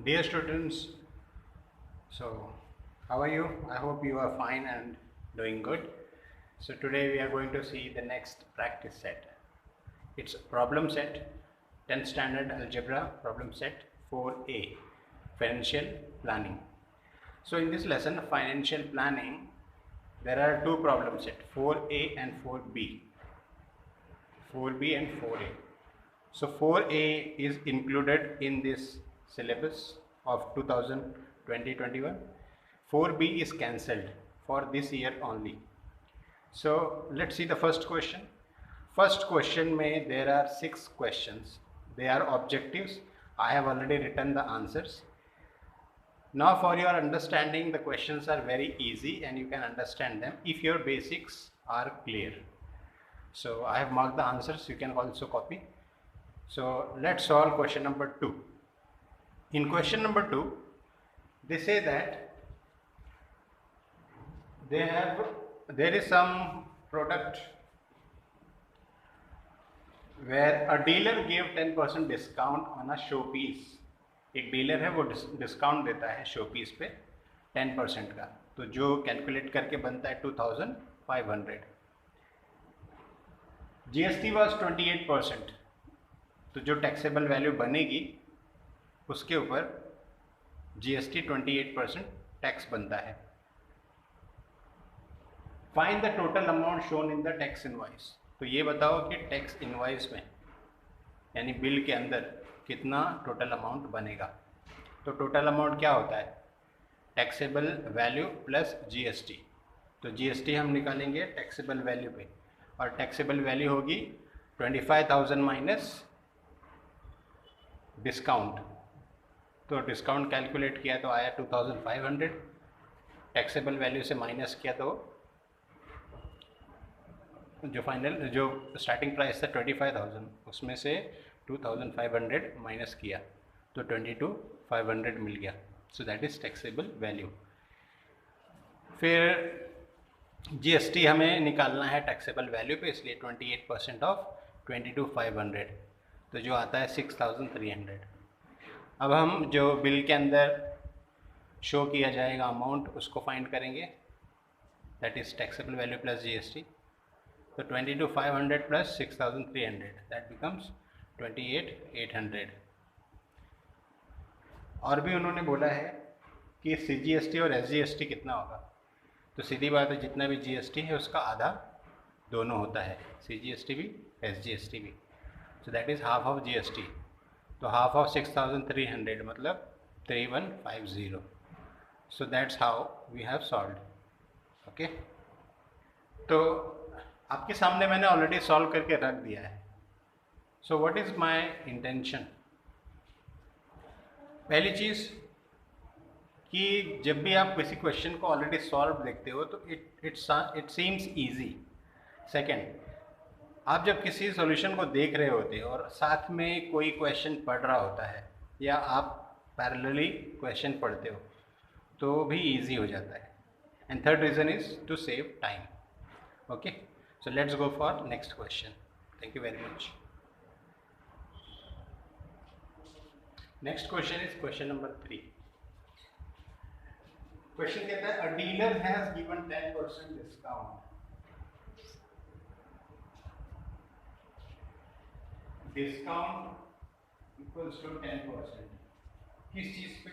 Dear students, so how are you? I hope you are fine and doing good. So today we are going to see the next practice set. It's problem set, 10th standard algebra problem set 4A, financial planning. So in this lesson, financial planning, there are two problem set, 4A and 4B. 4B and 4A. So 4A is included in this syllabus of 2020-21. 4B is cancelled for this year only. So let's see the first question. First question may there are 6 questions. They are objectives. I have already written the answers. Now for your understanding, the questions are very easy and you can understand them if your basics are clear. So I have marked the answers, you can also copy. So let's solve question number 2. In question number 2, they say that there is some product where a dealer gave 10% discount on a show piece. एक dealer है वो discount देता है show piece पे 10% का, तो जो calculate करके बनता है 2500. जीएसटी वाज 28%, तो जो टैक्सेबल वैल्यू बनेगी उसके ऊपर जीएसटी 28% टैक्स बनता है. Find the total amount shown in the tax invoice. तो ये बताओ कि टैक्स इनवॉइस में यानी बिल के अंदर कितना टोटल अमाउंट बनेगा. तो टोटल अमाउंट क्या होता है? Taxable value plus GST. तो जीएसटी हम निकालेंगे टैक्सेबल वैल्यू पे, और टैक्सेबल वैल्यू होगी 25,000 माइनस डिस्काउंट. तो डिस्काउंट कैलकुलेट किया तो आया 2500. टैक्सेबल वैल्यू से माइनस किया तो जो फाइनल जो स्टार्टिंग प्राइस था 25,000, उसमें से 2500 माइनस किया तो 22,500 मिल गया. सो दैट इज़ टैक्सेबल वैल्यू. फिर जीएसटी हमें निकालना है टैक्सेबल वैल्यू पे, इसलिए 28% ऑफ 22,500, तो जो आता है 6,300. अब हम जो बिल के अंदर शो किया जाएगा अमाउंट उसको फाइंड करेंगे, that is taxable value plus GST. तो 22,500 प्लस 6,300, दैट बिकम्स 28,800. और भी उन्होंने बोला है कि सीजीएसटी और एसजीएसटी कितना होगा. तो सीधी बात है, जितना भी जीएसटी है उसका आधा दोनों होता है, सीजीएसटी भी एसजीएसटी भी. So that is half of GST. तो हाफ ऑफ 6,300 मतलब 3150. So that's how we have solved. Okay, तो आपके सामने मैंने ऑलरेडी सॉल्व करके रख दिया है. So what is my intention? पहली चीज़ कि जब भी आप किसी क्वेश्चन को ऑलरेडी सॉल्व देखते हो तो इट सीम्स इजी. सेकंड, आप जब किसी सॉल्यूशन को देख रहे होते हो और साथ में कोई क्वेश्चन पढ़ रहा होता है या आप पैरेलली क्वेश्चन पढ़ते हो तो भी इजी हो जाता है. And third reason is to save time. Okay, so let's go for next question. Thank you very much. Next question is question number 3. Question कहता है a dealer has given 10% discount. Discount equals to 10%. किस चीज पे?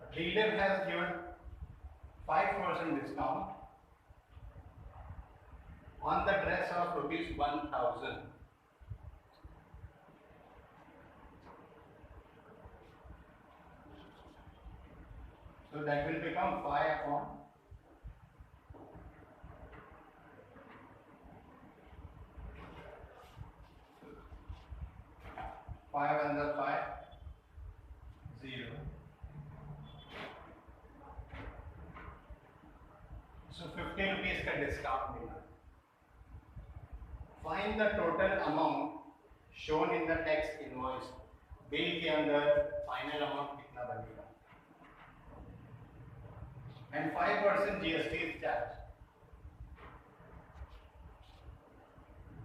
A dealer has given 5% discount on the dress of rupees 1,000. So that will become 5 upon 5 and the 5 0. So 50 rupees का discount मिला. Find the total amount shown in the tax invoice. Bill के अंदर final amount कितना बनेगा. And 5% GST is charged.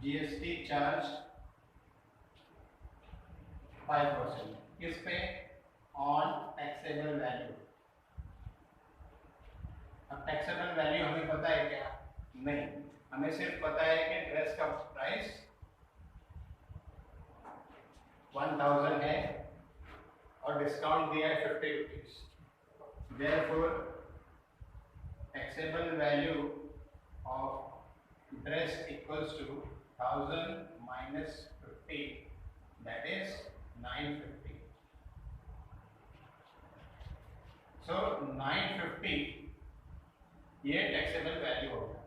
GST charged 5%. किस पे? On taxable value. अब taxable value हमें पता है क्या? नहीं, हमें सिर्फ पता है कि ड्रेस का प्राइस 1000 है और डिस्काउंट दिया है 50 rupees. Therefore, taxable value of dress equals to 1000 minus 50, that is 950. So 950 ये टैक्सेबल वैल्यू होगा।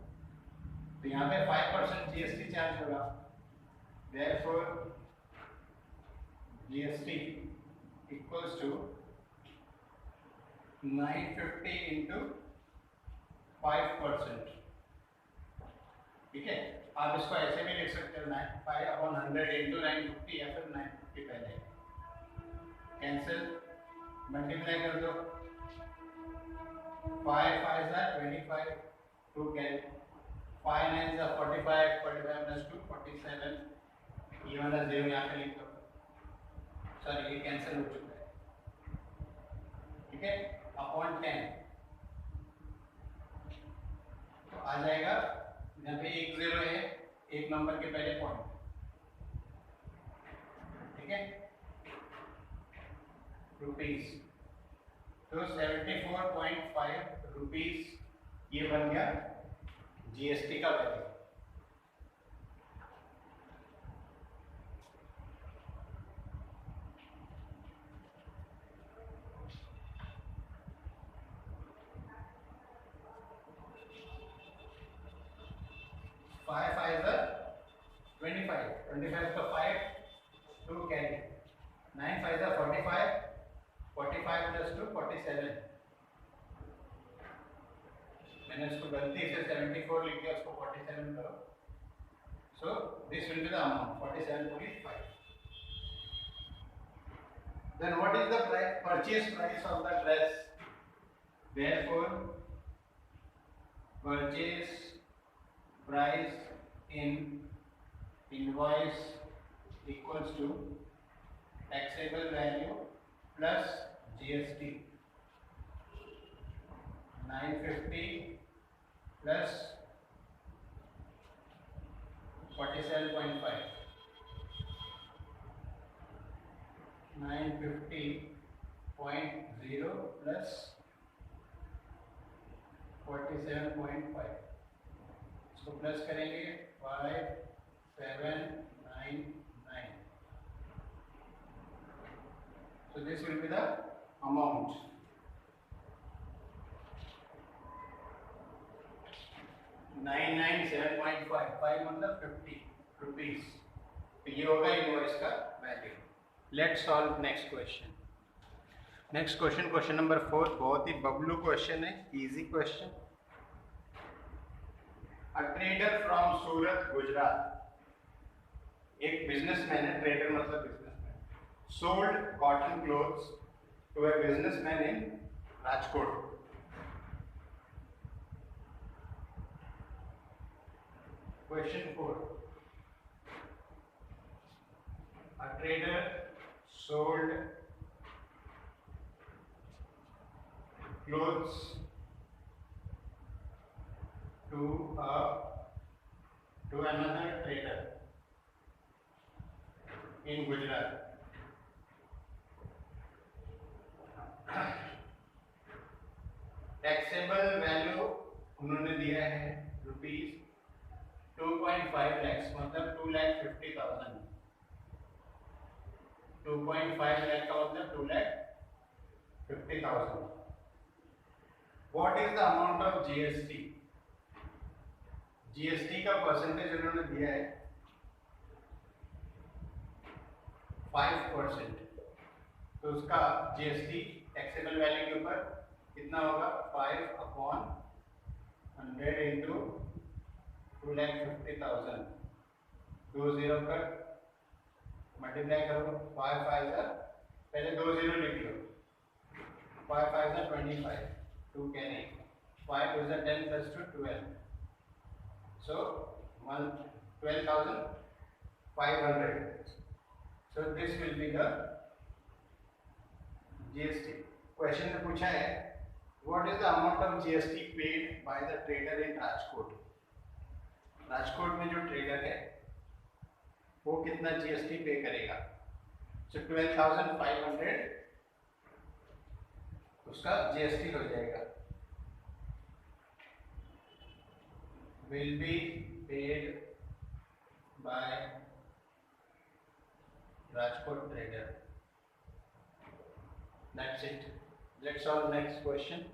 तो यहाँ पे 5% जीएसटी चार्ज होगा। Therefore, GST equals to 950 into 5%। ठीक है, आप इसको ऐसे भी लिख सकते हो 5/100 into 950 या फिर 950 पहले कैंसिल मल्टीप्लाई कर दो। 5 5 25 2 कैरी 5 9 45 45 प्लस 2 47 ये वाला 0 यहाँ पे लिख दो। सॉरी ये कैंसिल हो चुका है। ठीक है, अपॉन 10 तो आ जाएगा यहाँ पे 1 0 है, एक नंबर के पहले पॉइंट। ठीक है, रुपीस तो 74.5 रुपीस ये बन गया जीएसटी का वैल्यू। फाइव फाइव 25 25 का 5 2 कैरी 9 5 45 45 प्लस 2 47। मैंने इसको गलती से 74 लिख दिया, उसको 47 करो। So this will be the amount 47.5। Then what is the purchase price of the dress? Therefore, purchase price in invoice equals to taxable value plus GST 950 plus 47.5 950.0 plus 47.5 इसको प्लस करेंगे 5799। So this will be the amount. $997.5 मतलब 50 rupees. तो ये होगा invoice का value. Let's solve next question. Next question, question number 4, बहुत ही Bablu question है, easy question. A trader from Surat Gujarat, एक बिजनेसमैन है, ट्रेडर मतलब businessman, sold cotton clothes to a businessman in Rajkot. Question 4. A trader sold clothes to another trader in Gujarat. Taxable value उन्होंने दिया है rupees 2.5 lakhs मतलब 2,50,000। 2.5 lakh का मतलब 2,50,000। What is the amount of GST? GST का percentage उन्होंने दिया है 5%। तो उसका GST टैक्सेबल वैल्यू के ऊपर कितना होगा? 5/100 इंटू 2,50,000। 20 कर मल्टीप्लाई करो। 5 5 पहले 20 लिख लो। 5 5 25 2 carry 5 2 10 plus 2 12। So 12,500. So So this will be the GST. Question में पूछा है what is the amount of GST paid by the trader in Rajkot. Rajkot में जो ट्रेडर है वो कितना GST पे करेगा. So 12,500 उसका GST हो जाएगा. Will be paid by Rajkot trader. That's it. Let's solve next question.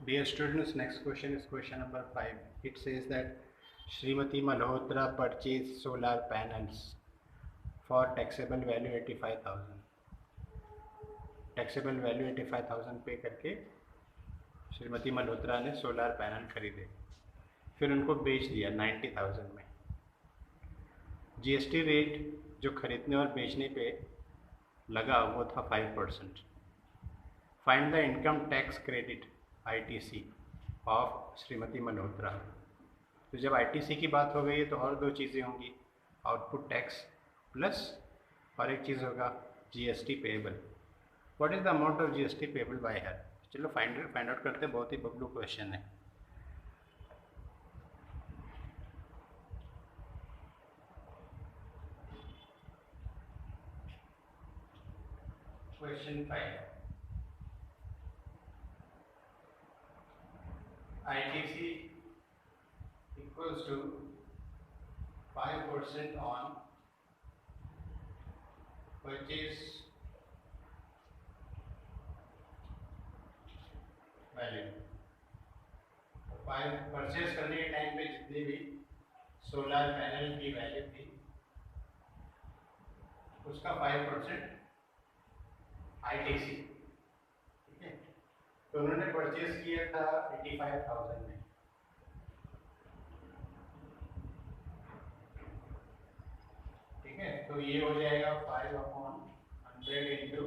Dear students, next question is question number 5. It says that Srimati Malhotra purchased solar panels for taxable value 85,000. Taxable value 85,000 पे करके श्रीमती मल्होत्रा ने solar panel खरीदे, फिर उनको बेच दिया 90,000 में. GST rate जो खरीदने और बेचने पे लगा वो था 5%. Find the income tax credit ITC of Shrimati Malhotra. तो जब आईटीसी की बात हो गई है तो और दो चीज़ें होंगी, आउटपुट टैक्स प्लस और एक चीज़ होगा GST payable. What is the amount of GST payable by हर. चलो फाइंड आउट करते हैं. बहुत ही बबलू क्वेश्चन है. Question 5. ITC equals to 5% on purchase value. 5 purchase करने के टाइम पे जितनी भी सोलर पैनल की वैल्यू थी उसका 5% आईटीसी. ठीक है. तो उन्होंने परचेज किया था 85,000 में. ठीक है. तो ये हो जाएगा 5/100 इंटू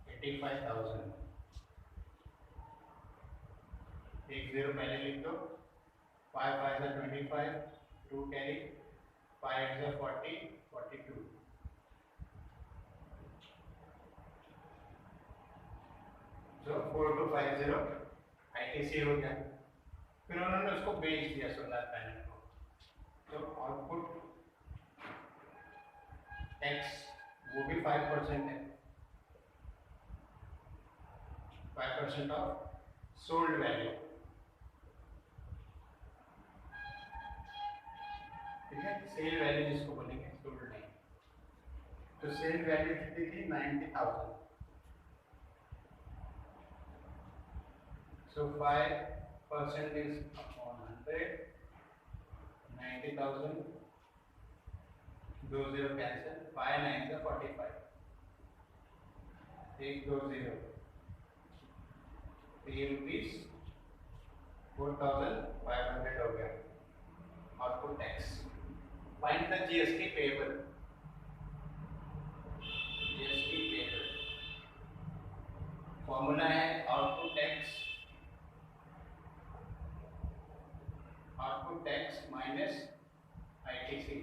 85,000. एक जीरो पहले लिख दो. 5 5 25, 2 कैरी, 5 8 40, 42. जो 4250 आईटीसी हो गया. फिर उन्होंने उसको बेच दिया सोलर पैनल को. तो आउटपुट टैक्स वो भी 5% है. 5% ऑफ सोल्ड वैल्यू. ठीक है. सेल वैल्यू जिसको बोलेंगे, सोल्ड नहीं. तो सेल वैल्यू कितनी थी 90,000. So 5% is upon 100. 90,000. 2 0 cancel. 5 9 45. 1 2 0. 3 rupees. 4,500 हो गया. Output tax. Find the GST payable. GST payable formula है output tax minus ITC.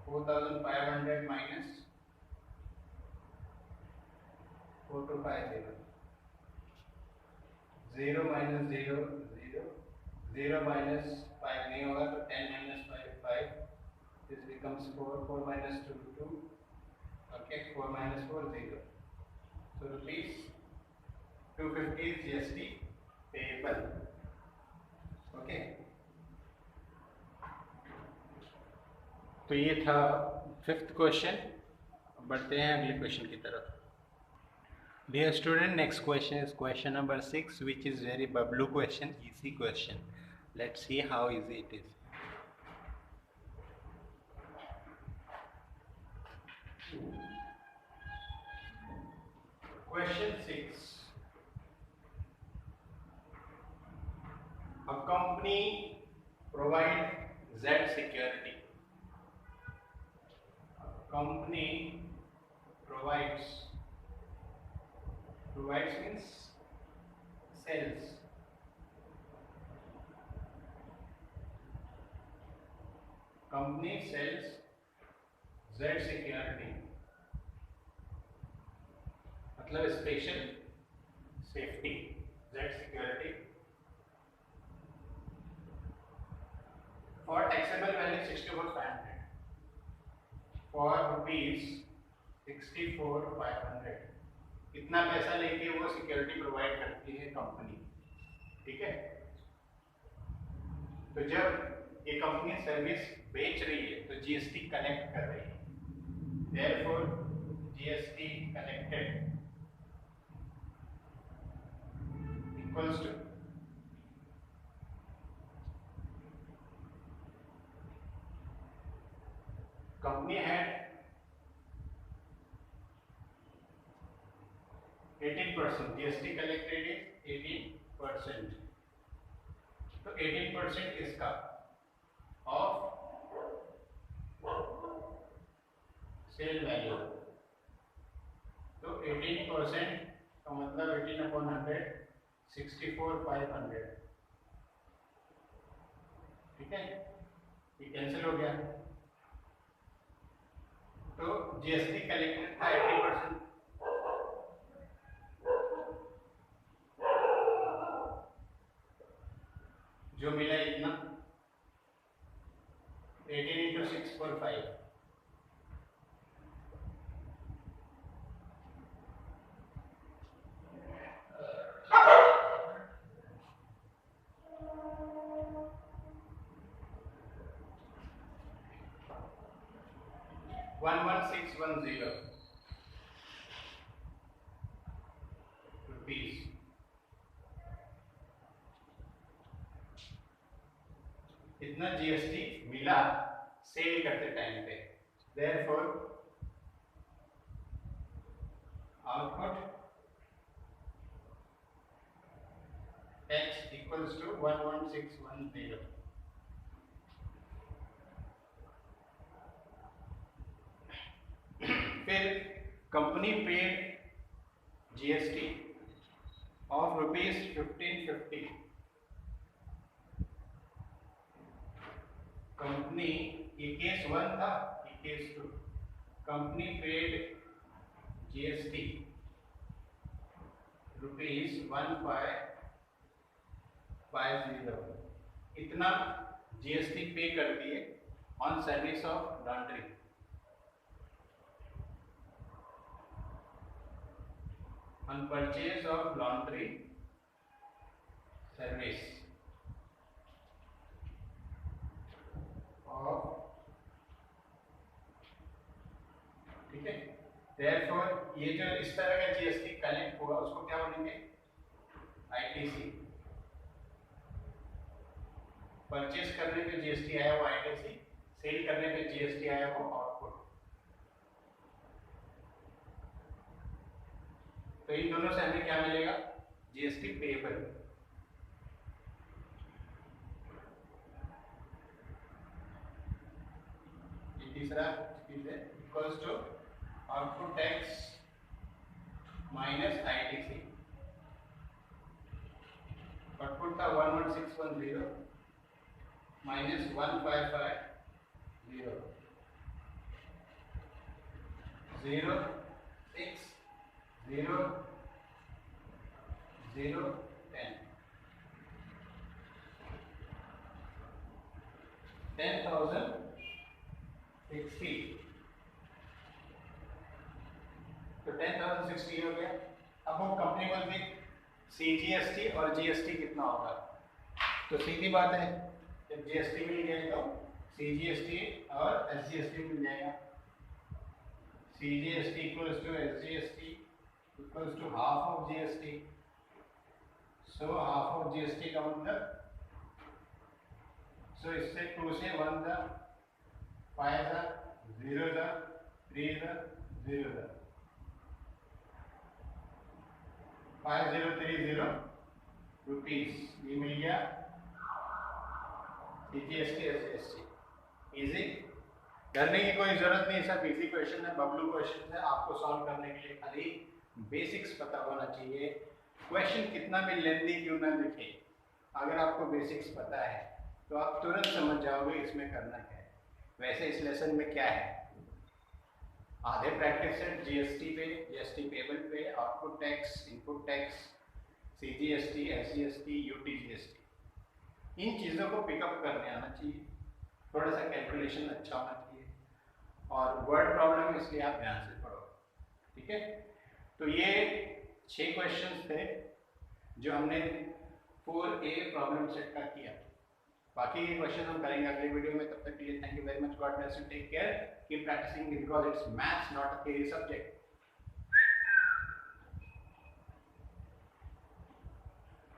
4,500 minus 4250. 0 minus 0 0. 0 minus 5 नहीं होगा तो 10 minus 5 5. This becomes 4. 4 minus 2 2. Okay. 4 minus 4 0. So rupees 250 is GST payable. Okay. तो ये था 5th question. बढ़ते हैं अगले क्वेश्चन की तरफ. Dear student, next question is question number 6, which is very bablu question, easy question. Let's see how easy it is. Question 6. A company provides Z security. A company provides means sells company sells Z security, मतलब special safety Z security for taxable value 64,500 for rupees 64,500। इतना पैसा लेके वो security provide करती है company, ठीक है। तो जब ये कंपनी सर्विस बेच रही है तो जीएसटी कलेक्ट कर रही है, therefore GST collected equals to company had 18%, GST collected is 18%, तो 18% इसका ऑफ सेल वैल्यू, तो 18% का मतलब 18/100 64,500, ठीक है, ये कैंसिल हो गया। तो जीएसटी कलेक्टेड था 80%, जो मिला इतना 18 into 645, ₹11,610 रुपीज। इतना जीएसटी मिला सेल करते टाइम पे, therefore output tax equals to 11,610। फिर company paid GST of ₹1550। Company, ये केस 1 था, ये केस 2, कंपनी पेड जीएसटी ₹1550, इतना जीएसटी पे कर दिए on service of laundry, on purchase of laundry service of, ठीक है। therefore ये जो इस तरह का जीएसटी कलेक्ट हुआ उसको क्या बोलेंगे, आईटीसी। परचेज करने पे जीएसटी आया वो आईटीसी, सेल करने पे जीएसटी आया वो आउटपुट। तो इन दोनों से हमें क्या मिलेगा, जीएसटी पेएबल। ये तीसरा चीज है, equals to output tax minus ITC. Output था 11,610 माइनस 1,550, 0,6 0 0 10 10,060, तो 10,060 हो गया। अब हम कंपनी बोलते हैं सीजीएसटी और जीएसटी कितना होगा, तो सीधी बात है जब जीएसटी मिल गया तो सीजीएसटी और एसजीएसटी मिल जाएगा। CGST equals to SGST equals to half of GST, so half of GST का मतलब, so इससे 2 से 1 था, 5 था, 0 था, 3 था, 0 था, 5030 रुपीस, ये मिल गया सीजीएसटी एसजीएसटी। इजी, डरने की कोई जरूरत नहीं, सब इजी क्वेश्चन है, बबलू क्वेश्चन है, आपको सॉल्व करने के लिए खाली बेसिक्स पता होना चाहिए। क्वेश्चन कितना भी लेंथी क्यों ना दिखे, अगर आपको बेसिक्स पता है तो आप तुरंत समझ जाओगे इसमें करना क्या है। वैसे इस लेसन में क्या है, आधे प्रैक्टिस सेट जीएसटी पे, जीएसटी पेबल पे, output tax, input tax, CGST, SGST, UTGST, इन चीज़ों को पिकअप करने आना चाहिए, थोड़ा सा कैलकुलेशन अच्छा होना चाहिए, और वर्ड प्रॉब्लम इसलिए आप ध्यान से पढ़ो, ठीक है। तो ये 6 क्वेश्चंस थे जो हमने 4A प्रॉब्लम सेट का किया। बाकी के क्वेश्चन हम करेंगे अगले वीडियो में। तब तक के लिए thank you very much, God bless you, take care, keep practicing because it's maths not a theory subject.